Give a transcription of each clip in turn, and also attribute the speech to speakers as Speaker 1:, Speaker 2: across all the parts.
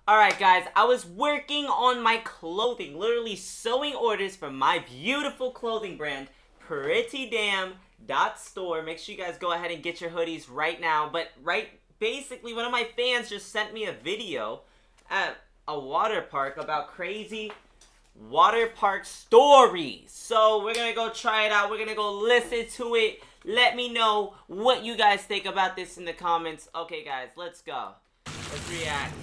Speaker 1: Alright guys, I was working on my clothing, literally sewing orders for my beautiful clothing brand, prettydamn.store. Make sure you guys go ahead and get your hoodies right now. But basically one of my fans just sent me a video at a water park about crazy water park stories. So we're gonna go try it out, we're gonna go listen to it. Let me know what you guys think about this in the comments. Okay guys, let's go. Let's react.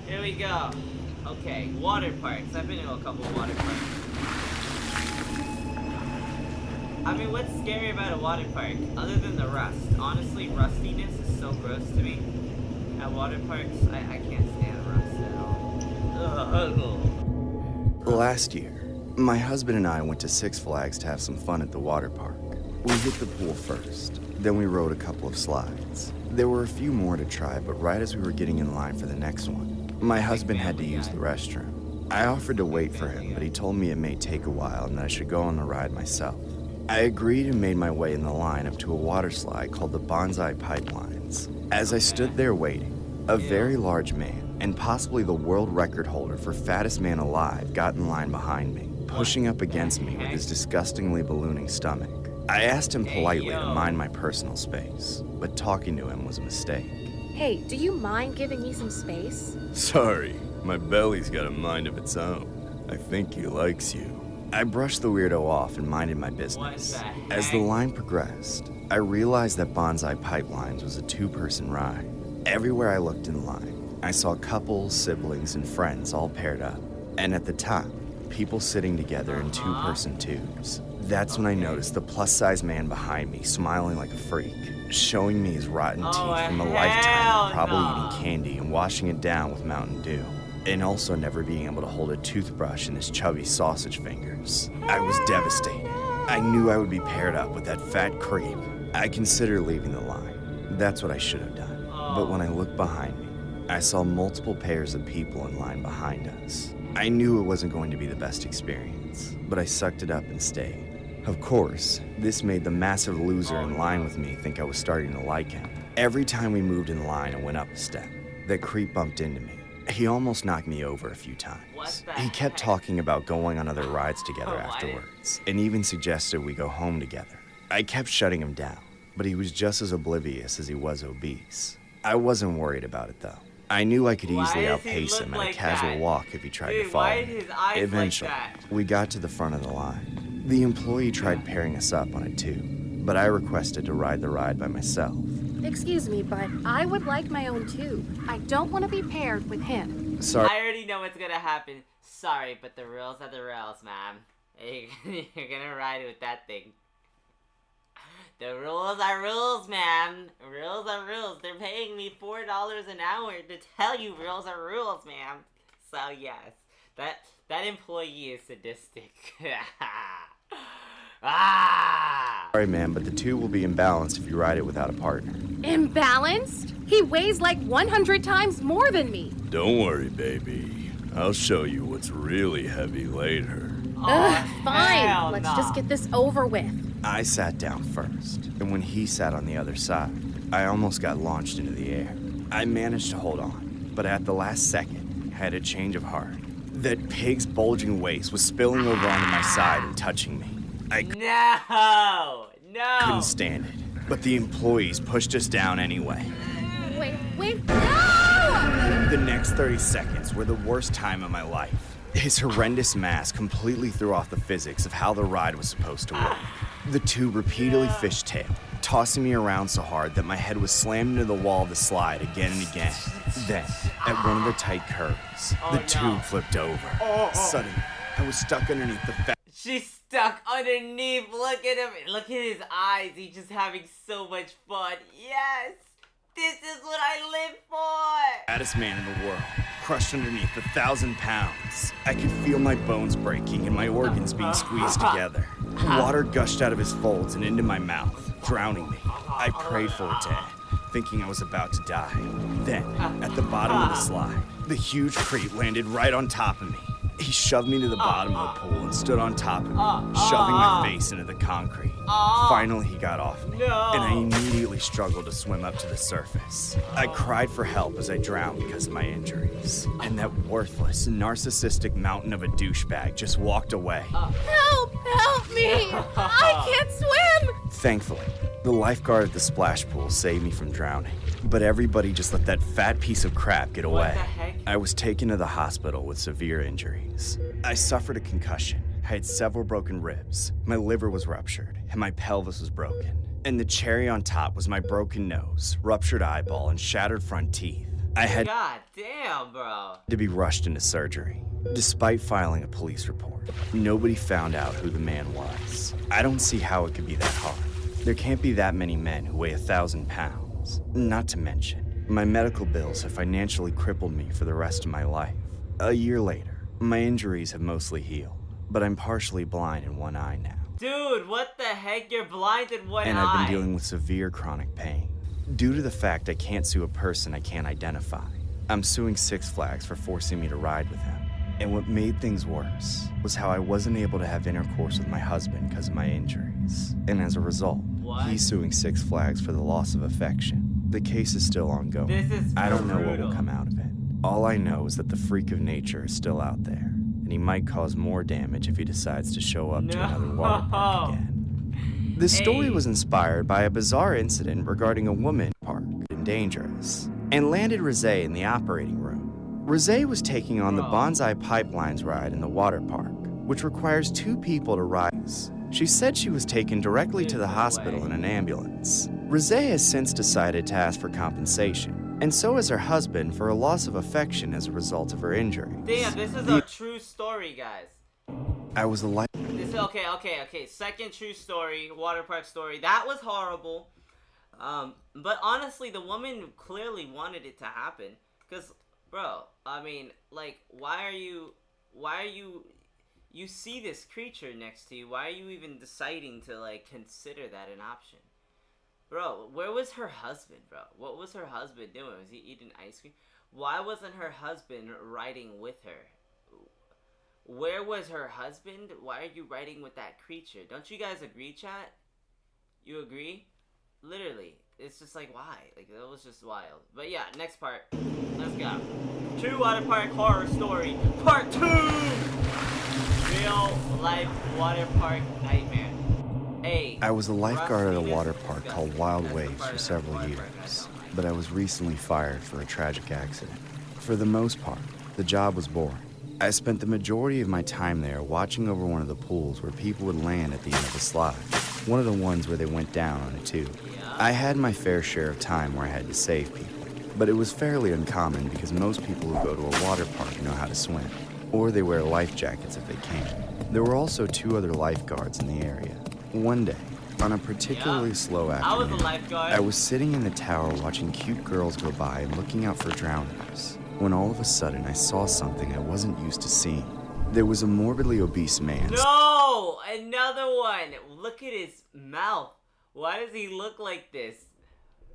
Speaker 1: Here we go. Okay, water parks. I've been to a couple water parks. I mean, what's scary about a water park other than the rust? Honestly, rustiness is so gross to me. At water parks, I can't stand rust at all. Ugh.
Speaker 2: Last year, my husband and I went to Six Flags to have some fun at the water park. We hit the pool first, then we rode a couple of slides. There were a few more to try, but right as we were getting in line for the next one, my husband had to use the restroom. I offered to wait for him, but he told me it may take a while and that I should go on the ride myself. I agreed and made my way in the line up to a water slide called the Bonsai Pipelines. As I stood there waiting, a very large man, and possibly the world record holder for fattest man alive, got in line behind me, pushing up against me with his disgustingly ballooning stomach. I asked him politely to mind my personal space, but talking to him was a mistake.
Speaker 3: Hey, do you mind giving me some space?
Speaker 2: Sorry, my belly's got a mind of its own. I think he likes you. I brushed the weirdo off and minded my business. As the line progressed, I realized that Bonsai Pipelines was a two-person ride. Everywhere I looked in line, I saw couples, siblings, and friends all paired up. And at the top, people sitting together in two-person tubes. That's when I noticed the plus-size man behind me smiling like a freak, showing me his rotten teeth from a lifetime of probably eating candy and washing it down with Mountain Dew, and also never being able to hold a toothbrush in his chubby sausage fingers. I was devastated. I knew I would be paired up with that fat creep. I considered leaving the line. That's what I should have done. But when I looked behind me, I saw multiple pairs of people in line behind us. I knew it wasn't going to be the best experience, but I sucked it up and stayed. Of course, this made the massive loser in line with me think I was starting to like him. Every time we moved in line and went up a step, that creep bumped into me. He almost knocked me over a few times. He kept talking about going on other rides together afterwards, and even suggested we go home together. I kept shutting him down, but he was just as oblivious as he was obese. I wasn't worried about it though. I knew I could easily outpace him at a casual walk if he tried to follow me. Eventually, we got to the front of the line. The employee tried pairing us up on it too, but I requested to ride the ride by myself.
Speaker 3: Excuse me, but I would like my own too. I don't want to be paired with him.
Speaker 2: Sorry.
Speaker 1: I already know what's gonna happen. Sorry, but the rules are the rules, ma'am. You're gonna ride with that thing. The rules are rules, ma'am. Rules are rules. They're paying me $4 an hour to tell you rules are rules, ma'am. So yes, that employee is sadistic.
Speaker 2: Sorry, ma'am, but the two will be imbalanced if you ride it without a partner.
Speaker 3: Imbalanced? He weighs like 100 times more than me.
Speaker 4: Don't worry, baby. I'll show you what's really heavy later.
Speaker 3: Ugh, fine. Let's just get this over with.
Speaker 2: I sat down first, and when he sat on the other side, I almost got launched into the air. I managed to hold on, but at the last second, I had a change of heart. That pig's bulging waist was spilling over onto my side and touching me. I couldn't stand it, but the employees pushed us down anyway.
Speaker 3: Wait, no!
Speaker 2: The next 30 seconds were the worst time of my life. His horrendous mass completely threw off the physics of how the ride was supposed to work. The tube repeatedly fishtailed, tossing me around so hard that my head was slammed into the wall of the slide again and again. Then, at one of the tight curves, the tube flipped over. Suddenly, I was stuck underneath the
Speaker 1: She's stuck underneath. Look at him. Look at his eyes. He's just having so much fun. Yes. This is what I live for.
Speaker 2: fattest man in the world, crushed underneath 1,000 pounds. I could feel my bones breaking and my organs being squeezed together. Water gushed out of his folds and into my mouth, drowning me. I prayed for it to end, thinking I was about to die. Then, at the bottom of the slide, the huge creep landed right on top of me. He shoved me to the bottom of the pool and stood on top of me, shoving my face into the concrete.
Speaker 1: Oh.
Speaker 2: Finally, he got off me,
Speaker 1: No.
Speaker 2: and I immediately struggled to swim up to the surface. I cried for help as I drowned because of my injuries. And that worthless, narcissistic mountain of a douchebag just walked away.
Speaker 3: Help! Help me! I can't swim!
Speaker 2: Thankfully, the lifeguard at the splash pool saved me from drowning. But everybody just let that fat piece of crap get away.
Speaker 1: What the heck?
Speaker 2: I was taken to the hospital with severe injuries. I suffered a concussion. I had several broken ribs. My liver was ruptured, and my pelvis was broken. And the cherry on top was my broken nose, ruptured eyeball, and shattered front teeth. I had
Speaker 1: God damn, bro.
Speaker 2: to be rushed into surgery. Despite filing a police report, nobody found out who the man was. I don't see how it could be that hard. There can't be that many men who weigh 1,000 pounds. Not to mention, my medical bills have financially crippled me for the rest of my life. A year later, my injuries have mostly healed, but I'm partially blind in one eye now.
Speaker 1: Dude, what the heck? You're blind in one eye.
Speaker 2: And I've been dealing with severe chronic pain. Due to the fact I can't sue a person I can't identify, I'm suing Six Flags for forcing me to ride with him. And what made things worse was how I wasn't able to have intercourse with my husband because of my injuries. And as a result, he's suing Six Flags for the loss of affection. The case is still ongoing.
Speaker 1: This is
Speaker 2: I don't know what
Speaker 1: brutal.
Speaker 2: will come out of it. All I know is that the freak of nature is still out there, and he might cause more damage if he decides to show up to another water park again. This story was inspired by a bizarre incident regarding a woman parked and dangerous, and landed Rosé in the operating room. Rosé was taking on the Bonsai Pipelines ride in the water park, which requires 2 people to ride. She said she was taken directly to the hospital in an ambulance. Rosé has since decided to ask for compensation, and so has her husband for a loss of affection as a result of her injuries.
Speaker 1: Damn, this is a true story, guys.
Speaker 2: I was a life.
Speaker 1: This okay. Second true story, water park story. That was horrible. But honestly, the woman clearly wanted it to happen. Cause, bro, I mean, like, why are you, you see this creature next to you. Why are you even deciding to, like, consider that an option? Bro, where was her husband, bro? What was her husband doing? Was he eating ice cream? Why wasn't her husband riding with her? Where was her husband? Why are you riding with that creature? Don't you guys agree, chat? You agree? Literally. It's just like, why? Like, that was just wild. But yeah, next part. Let's go. True water park horror story, part 2! Real life water park nightmare. Hey.
Speaker 2: I was a lifeguard at a water park called Wild Waves for several years, but I was recently fired for a tragic accident. For the most part, the job was boring. I spent the majority of my time there watching over one of the pools where people would land at the end of the slide, one of the ones where they went down on a tube. I had my fair share of time where I had to save people, but it was fairly uncommon because most people who go to a water park know how to swim, or they wear life jackets if they can. There were also 2 other lifeguards in the area. One day, on a particularly slow afternoon, I was sitting in the tower watching cute girls go by and looking out for drowners, when all of a sudden I saw something I wasn't used to seeing. There was a morbidly obese man.
Speaker 1: No! Another one! Look at his mouth. Why does he look like this?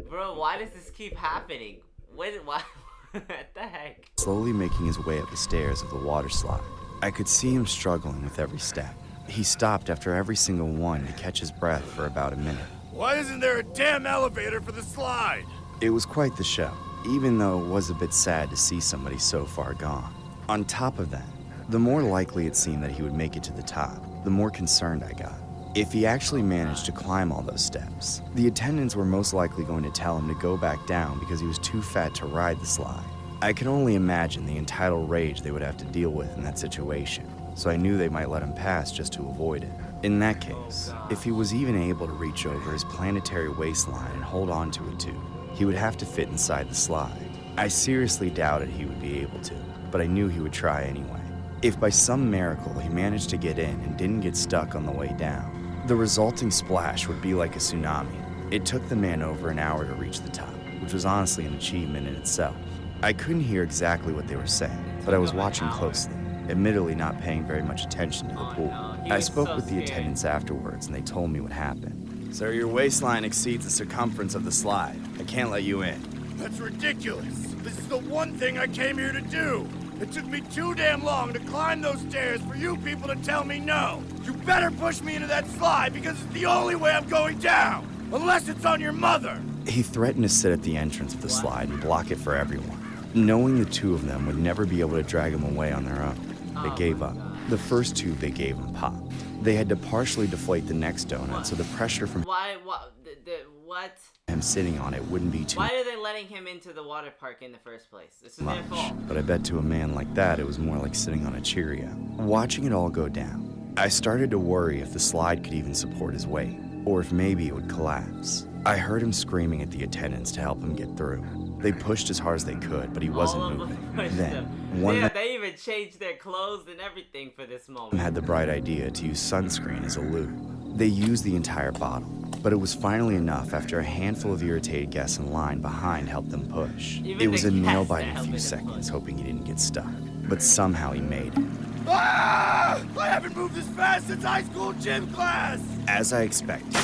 Speaker 1: Bro, why does this keep happening? Why? What the heck?
Speaker 2: Slowly making his way up the stairs of the water slide. I could see him struggling with every step. He stopped after every single one to catch his breath for about a minute.
Speaker 4: Why isn't there a damn elevator for the slide?
Speaker 2: It was quite the show, even though it was a bit sad to see somebody so far gone. On top of that, the more likely it seemed that he would make it to the top, the more concerned I got. If he actually managed to climb all those steps, the attendants were most likely going to tell him to go back down because he was too fat to ride the slide. I could only imagine the entitled rage they would have to deal with in that situation, so I knew they might let him pass just to avoid it. In that case, if he was even able to reach over his planetary waistline and hold on to a tube, he would have to fit inside the slide. I seriously doubted he would be able to, but I knew he would try anyway. If by some miracle he managed to get in and didn't get stuck on the way down, the resulting splash would be like a tsunami. It took the man over an hour to reach the top, which was honestly an achievement in itself. I couldn't hear exactly what they were saying, but I was watching closely, admittedly not paying very much attention to the pool. I spoke with the attendants afterwards and they told me what happened. Sir, your waistline exceeds the circumference of the slide. I can't let you in.
Speaker 4: That's ridiculous. This is the one thing I came here to do.
Speaker 2: It took me too damn long to climb those stairs for you people to tell me no. You better push me into that slide because it's the only way I'm going down. Unless it's on your mother. He threatened to sit at the entrance of the slide and block it for everyone. Knowing the two of them would never be able to drag him away on their own, they gave up. The first two they gave him popped. They had to partially deflate the next donut so the pressure from
Speaker 1: What?
Speaker 2: him sitting on it wouldn't be too
Speaker 1: Why are they letting him into the water park in the first place? This is their
Speaker 2: much.
Speaker 1: fault.
Speaker 2: But I bet to a man like that, it was more like sitting on a Cheerio. Watching it all go down, I started to worry if the slide could even support his weight, or if maybe it would collapse. I heard him screaming at the attendants to help him get through. They pushed as hard as they could, but he wasn't
Speaker 1: All of them
Speaker 2: moving.
Speaker 1: pushed
Speaker 2: Then,
Speaker 1: him.
Speaker 2: one
Speaker 1: Yeah, they even changed their clothes and everything for this moment.
Speaker 2: had the bright idea to use sunscreen as a lube. They used the entire bottle, but it was finally enough after a handful of irritated guests in line behind helped them push.
Speaker 1: Even
Speaker 2: It was
Speaker 1: the
Speaker 2: a
Speaker 1: guests
Speaker 2: nail-biting
Speaker 1: that
Speaker 2: few
Speaker 1: helped him
Speaker 2: seconds,
Speaker 1: push.
Speaker 2: hoping he didn't get stuck. But somehow he made it. Ah! I haven't moved this fast since high school gym class! As I expected.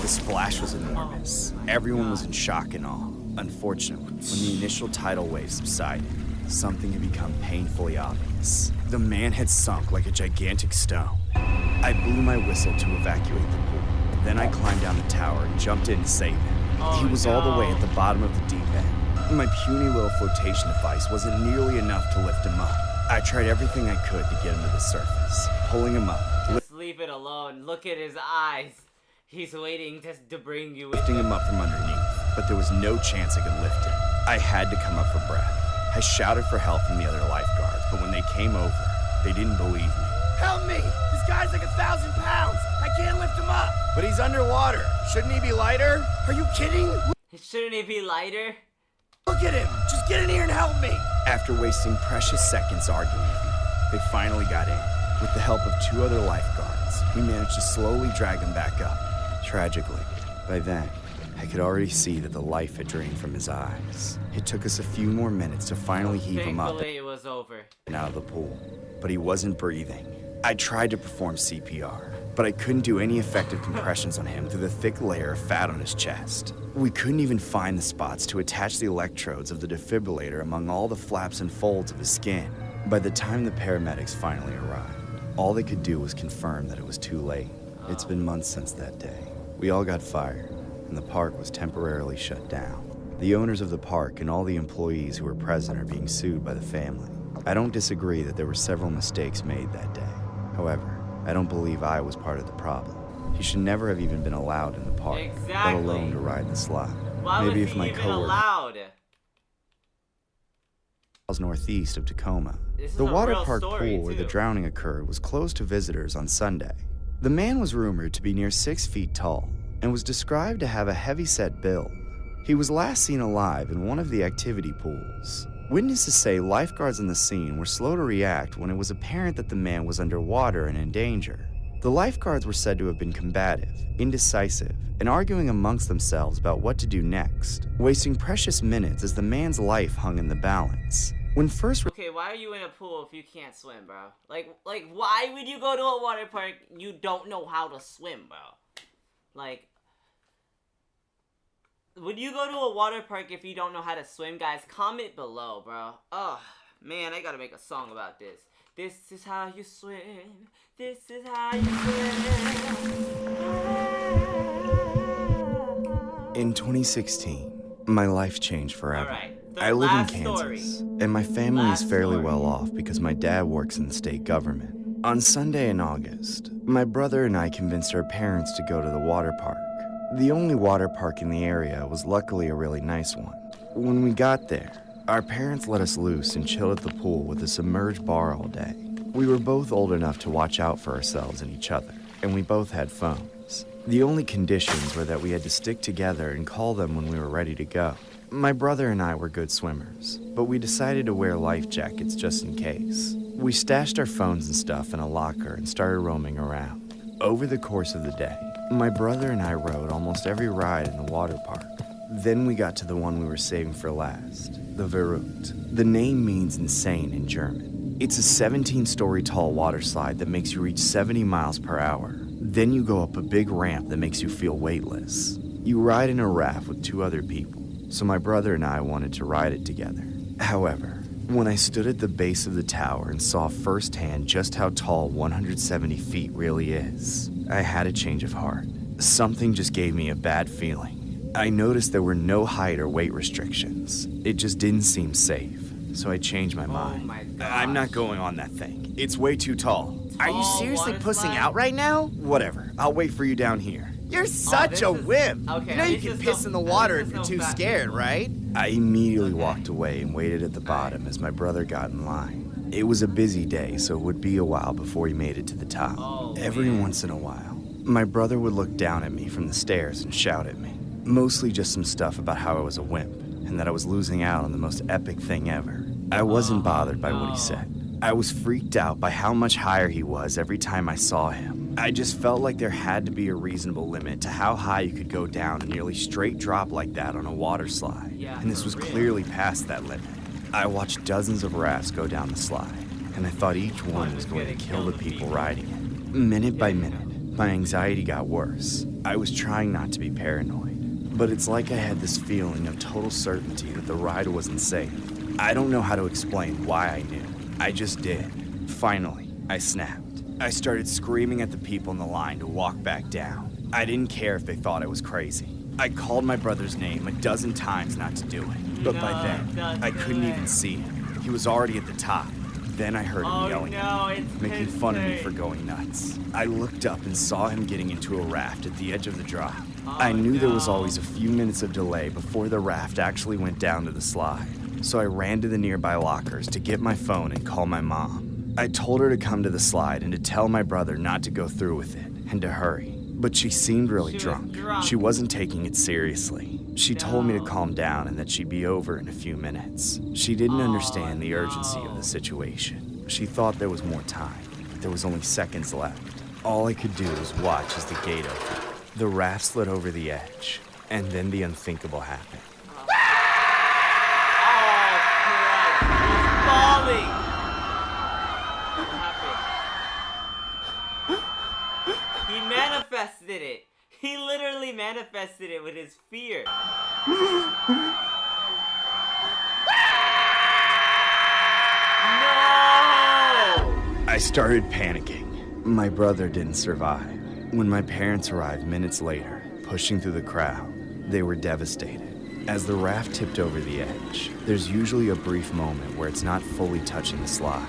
Speaker 2: The splash was enormous. Everyone was in shock and awe. Unfortunately, when the initial tidal wave subsided, something had become painfully obvious. The man had sunk like a gigantic stone. I blew my whistle to evacuate the pool. Then I climbed down the tower and jumped in to save him. He was all the way at the bottom of the deep end. My puny little flotation device wasn't nearly enough to lift him up. I tried everything I could to get him to the surface, pulling him up,
Speaker 1: Just leave it alone. Look at his eyes. He's waiting to bring you in.
Speaker 2: lifting him up from underneath, but there was no chance I could lift him. I had to come up for breath. I shouted for help from the other lifeguards, but when they came over, they didn't believe me. Help me! This guy's like 1,000 pounds! I can't lift him up! But he's underwater. Shouldn't he be lighter? Are you kidding?
Speaker 1: Shouldn't he be lighter?
Speaker 2: Look at him! Just get in here and help me! After wasting precious seconds arguing with me, they finally got in. With the help of two other lifeguards, we managed to slowly drag him back up. Tragically, by then, I could already see that the life had drained from his eyes. It took us a few more minutes to finally heave him up
Speaker 1: Thankfully, it was over.
Speaker 2: and out of the pool, but he wasn't breathing. I tried to perform CPR, but I couldn't do any effective compressions on him through the thick layer of fat on his chest. We couldn't even find the spots to attach the electrodes of the defibrillator among all the flaps and folds of his skin. By the time the paramedics finally arrived, all they could do was confirm that it was too late. It's been months since that day. We all got fired, and the park was temporarily shut down. The owners of the park and all the employees who were present are being sued by the family. I don't disagree that there were several mistakes made that day. However, I don't believe I was part of the problem. He should never have even been allowed in the park, let
Speaker 1: Exactly.
Speaker 2: alone to ride the slide.
Speaker 1: Why
Speaker 2: Maybe
Speaker 1: was
Speaker 2: if
Speaker 1: he
Speaker 2: my
Speaker 1: even
Speaker 2: coworker
Speaker 1: allowed?
Speaker 2: miles northeast of Tacoma.
Speaker 1: This is
Speaker 2: The
Speaker 1: a real
Speaker 2: Waterpark
Speaker 1: story,
Speaker 2: pool where the
Speaker 1: too.
Speaker 2: drowning occurred was closed to visitors on Sunday. The man was rumored to be near 6 feet tall and was described to have a heavy-set build. He was last seen alive in one of the activity pools. Witnesses say lifeguards on the scene were slow to react when it was apparent that the man was underwater and in danger. The lifeguards were said to have been combative, indecisive, and arguing amongst themselves about what to do next, wasting precious minutes as the man's life hung in the balance. When first
Speaker 1: Okay, why are you in a pool if you can't swim, bro? Like, why would you go to a water park you don't know how to swim, bro? Like, would you go to a water park if you don't know how to swim, guys? Comment below, bro. Oh, man, I gotta make a song about this. This is how you swim. This is how you swim.
Speaker 2: In 2016, my life changed forever.
Speaker 1: Alright,
Speaker 2: I live in
Speaker 1: last
Speaker 2: Kansas,
Speaker 1: story.
Speaker 2: and my family
Speaker 1: Last
Speaker 2: is fairly
Speaker 1: story.
Speaker 2: well off because my dad works in the state government. On Sunday in August, my brother and I convinced our parents to go to the water park. The only water park in the area was luckily a really nice one. When we got there, our parents let us loose and chilled at the pool with a submerged bar all day. We were both old enough to watch out for ourselves and each other, and we both had phones. The only conditions were that we had to stick together and call them when we were ready to go. My brother and I were good swimmers, but we decided to wear life jackets just in case. We stashed our phones and stuff in a locker and started roaming around. Over the course of the day, my brother and I rode almost every ride in the water park. Then we got to the one we were saving for last, the Verrückt. The name means insane in German. It's a 17-story tall water slide that makes you reach 70 miles per hour. Then you go up a big ramp that makes you feel weightless. You ride in a raft with two other people, so my brother and I wanted to ride it together. However, when I stood at the base of the tower and saw firsthand just how tall 170 feet really is, I had a change of heart. Something just gave me a bad feeling. I noticed there were no height or weight restrictions. It just didn't seem safe. So I changed my mind.
Speaker 1: my gosh.
Speaker 2: I'm not going on that thing. It's way too tall. Are you
Speaker 1: Tall
Speaker 2: seriously
Speaker 1: water
Speaker 2: pussing
Speaker 1: slide?
Speaker 2: out right now? Whatever. I'll wait for you down here. You're such
Speaker 1: this
Speaker 2: a
Speaker 1: is-
Speaker 2: wimp.
Speaker 1: okay,
Speaker 2: You know you
Speaker 1: this
Speaker 2: can
Speaker 1: is
Speaker 2: piss
Speaker 1: no-
Speaker 2: in the
Speaker 1: this
Speaker 2: water
Speaker 1: is
Speaker 2: if you're
Speaker 1: no
Speaker 2: too
Speaker 1: fat
Speaker 2: scared,
Speaker 1: people.
Speaker 2: right? I immediately
Speaker 1: Okay.
Speaker 2: walked away and waited at the bottom as my brother got in line. It was a busy day, so it would be a while before he made it to the top.
Speaker 1: Oh,
Speaker 2: Every
Speaker 1: man.
Speaker 2: once in a while, my brother would look down at me from the stairs and shout at me. Mostly just some stuff about how I was a wimp and that I was losing out on the most epic thing ever. I wasn't bothered by what he said. I was freaked out by how much higher he was every time I saw him. I just felt like there had to be a reasonable limit to how high you could go down a nearly straight drop like that on a water slide.
Speaker 1: Yeah,
Speaker 2: And this
Speaker 1: for
Speaker 2: was
Speaker 1: real.
Speaker 2: clearly past that limit. I watched dozens of rafts go down the slide, and I thought each one was going to kill the people riding it. Minute by minute, my anxiety got worse. I was trying not to be paranoid, but it's like I had this feeling of total certainty that the ride wasn't safe. I don't know how to explain why I knew. I just did. Finally, I snapped. I started screaming at the people in the line to walk back down. I didn't care if they thought I was crazy. I called my brother's name a dozen times not to do it, but by then, I couldn't even see him. He was already at the top. Then I heard him
Speaker 1: Oh
Speaker 2: yelling
Speaker 1: no,
Speaker 2: at me,
Speaker 1: it's
Speaker 2: making fun of me for
Speaker 1: insane.
Speaker 2: going nuts. I looked up and saw him getting into a raft at the edge of the drop. I
Speaker 1: Oh,
Speaker 2: knew there was
Speaker 1: no.
Speaker 2: always a few minutes of delay before the raft actually went down to the slide. So I ran to the nearby lockers to get my phone and call my mom. I told her to come to the slide and to tell my brother not to go through with it and to hurry. But she seemed really
Speaker 1: She was
Speaker 2: drunk.
Speaker 1: drunk.
Speaker 2: She wasn't taking it seriously. She told me to
Speaker 1: No.
Speaker 2: calm down and that she'd be over in a few minutes. She didn't
Speaker 1: Oh,
Speaker 2: understand the urgency of
Speaker 1: no.
Speaker 2: the situation. She thought there was more time, but there was only seconds left. All I could do was watch as the gate opened. The raft slid over the edge, and then the unthinkable happened.
Speaker 1: Oh crap! He's falling. What happened? He manifested it. He literally manifested it with his fear. No!
Speaker 2: I started panicking. My brother didn't survive. When my parents arrived minutes later, pushing through the crowd, they were devastated. As the raft tipped over the edge, there's usually a brief moment where it's not fully touching the slide.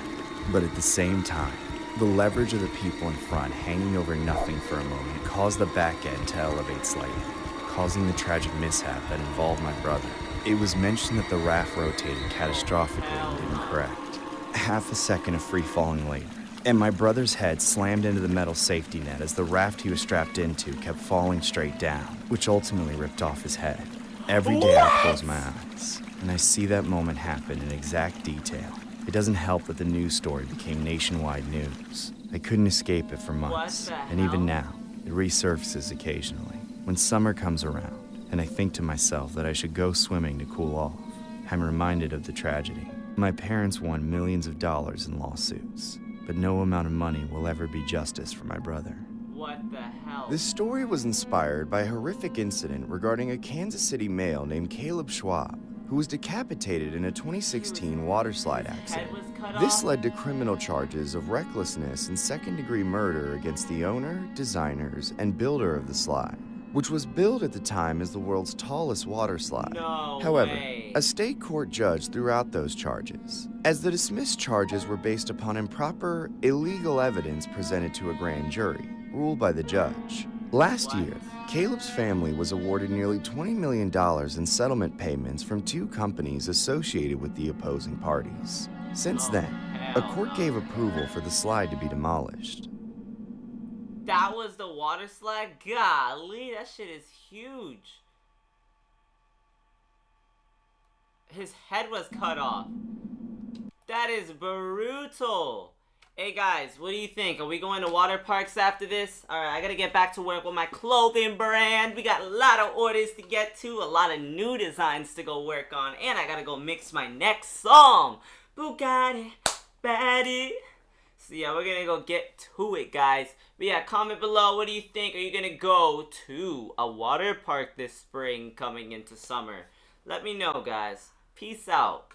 Speaker 2: But at the same time, the leverage of the people in front hanging over nothing for a moment caused the back end to elevate slightly, causing the tragic mishap that involved my brother. It was mentioned that the raft rotated catastrophically and didn't correct. Half a second of free falling later, and my brother's head slammed into the metal safety net as the raft he was strapped into kept falling straight down, which ultimately ripped off his head. Every day I close my eyes, and I see that moment happen in exact detail. It doesn't help that the news story became nationwide news. I couldn't escape it for months,
Speaker 1: the
Speaker 2: and even
Speaker 1: hell?
Speaker 2: now, it resurfaces occasionally. When summer comes around, and I think to myself that I should go swimming to cool off, I'm reminded of the tragedy. My parents won millions of dollars in lawsuits, but no amount of money will ever be justice for my brother.
Speaker 1: What the hell?
Speaker 2: This story was inspired by a horrific incident regarding a Kansas City male named Caleb Schwab, who was decapitated in a 2016 water slide
Speaker 1: His head
Speaker 2: accident.
Speaker 1: was cut
Speaker 2: This
Speaker 1: off?
Speaker 2: led to criminal charges of recklessness and second-degree murder against the owner, designers, and builder of the slide, which was billed at the time as the world's tallest water slide.
Speaker 1: No
Speaker 2: However,
Speaker 1: way.
Speaker 2: a state court judge threw out those charges, as the dismissed charges were based upon improper, illegal evidence presented to a grand jury, ruled by the judge. Last year, Caleb's family was awarded nearly $20 million in settlement payments from two companies associated with the opposing parties. Since then, a court gave approval for the slide to be demolished.
Speaker 1: That was the water slide? Golly, that shit is huge. His head was cut off. That is brutal. Hey guys, what do you think? Are we going to water parks after this? Alright, I gotta get back to work with my clothing brand. We got a lot of orders to get to, a lot of new designs to go work on, and I gotta go mix my next song. Bugatti, Batty. So yeah, we're gonna go get to it, guys. But yeah, comment below, what do you think? Are you gonna go to a water park this spring coming into summer? Let me know, guys. Peace out.